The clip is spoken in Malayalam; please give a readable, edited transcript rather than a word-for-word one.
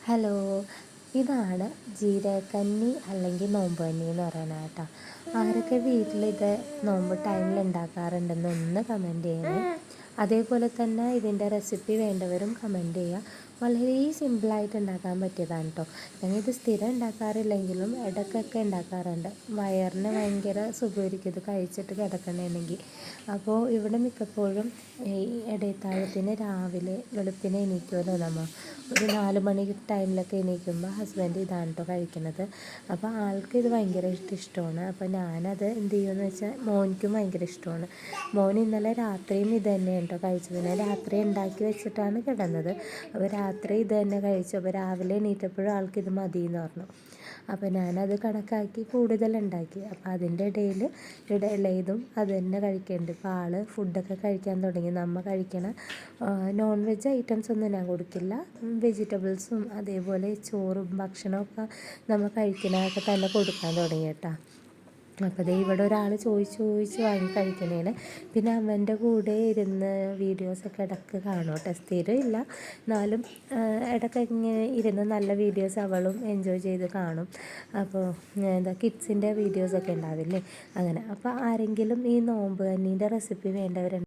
ഹലോ, ഇതാണ് ജീരകക്കഞ്ഞി അല്ലെങ്കിൽ നോമ്പ് കഞ്ഞി എന്ന് പറയുന്നത് കേട്ടോ. ആരൊക്കെ വീട്ടിൽ ഇത് നോമ്പ് ടൈമിൽ ഉണ്ടാക്കാറുണ്ടെന്ന് ഒന്ന് കമൻറ്റ് ചെയ്യണേ. അതേപോലെ തന്നെ ഇതിൻ്റെ റെസിപ്പി വേണ്ടവരും കമൻറ്റ് ചെയ്യുക. വളരെ സിമ്പിളായിട്ട് ഉണ്ടാക്കാൻ പറ്റിയതാണ് കേട്ടോ. ഞങ്ങളിത് സ്ഥിരം ഉണ്ടാക്കാറില്ലെങ്കിലും ഇടയ്ക്കൊക്കെ ഉണ്ടാക്കാറുണ്ട്. വയറിന് ഭയങ്കര സുഖമായിരിക്കും ഇത് കഴിച്ചിട്ട് കിടക്കണമെങ്കിൽ. അപ്പോൾ ഇവിടെ മിക്കപ്പോഴും ഈ ഇടയത്താഴത്തിന് രാവിലെ വെളുപ്പിനെ എണീക്കുമല്ലോ നമ്മൾ, ഒരു 4 മണി ടൈമിലൊക്കെ എണീക്കുമ്പോൾ ഹസ്ബൻഡ് ഇതാണ് കേട്ടോ കഴിക്കുന്നത്. അപ്പോൾ ആൾക്ക് ഇത് ഭയങ്കര ഇഷ്ടമാണ്. അപ്പോൾ ഞാനത് എന്ത് ചെയ്യുമെന്ന് വെച്ചാൽ മോനിക്കും ഭയങ്കര ഇഷ്ടമാണ്. മോൻ ഇന്നലെ രാത്രിയും ഇത് തന്നെ കേട്ടോ കഴിച്ചത്. ഞാൻ രാത്രി ഉണ്ടാക്കി വെച്ചിട്ടാണ് കിടന്നത്. അപ്പോൾ രാത്രി ഇത് തന്നെ കഴിച്ചു. അപ്പോൾ രാവിലെ എണീറ്റപ്പോഴും ആൾക്കിത് മതി എന്ന് പറഞ്ഞു. അപ്പോൾ ഞാനത് കണക്കാക്കി കൂടുതലുണ്ടാക്കി. അപ്പോൾ അതിൻ്റെ ഇടയിൽ ഇളയതും അത് തന്നെ കഴിക്കുന്നുണ്ട്. ഇപ്പോൾ ആൾ ഫുഡൊക്കെ കഴിക്കാൻ തുടങ്ങി. നമ്മൾ കഴിക്കണ നോൺ വെജ് ഐറ്റംസ് ഒന്നും ഞാൻ കൊടുക്കില്ല. വെജിറ്റബിൾസും അതേപോലെ ചോറും ഭക്ഷണമൊക്കെ നമ്മൾ കഴിക്കണതൊക്കെ തന്നെ കൊടുക്കാൻ തുടങ്ങി കേട്ടോ. അപ്പോൾ ദേ ഇവിടെ ഒരാൾ ചോദിച്ച് വാങ്ങി കഴിക്കണേന്. പിന്നെ അവൻ്റെ കൂടെ ഇരുന്ന് വീഡിയോസൊക്കെ ഇടയ്ക്ക് കാണും കേട്ടോ. സ്ഥിരമില്ല, എന്നാലും ഇടയ്ക്ക് ഇങ്ങനെ ഇരുന്ന് നല്ല വീഡിയോസ് അവളും എൻജോയ് ചെയ്ത് കാണും. അപ്പോൾ എന്താ കിഡ്സിൻ്റെ വീഡിയോസൊക്കെ ഉണ്ടാവില്ലേ, അങ്ങനെ. അപ്പോൾ ആരെങ്കിലും ഈ നോമ്പ് കഞ്ഞീൻ്റെ റെസിപ്പി വേണ്ടവരുണ്ട്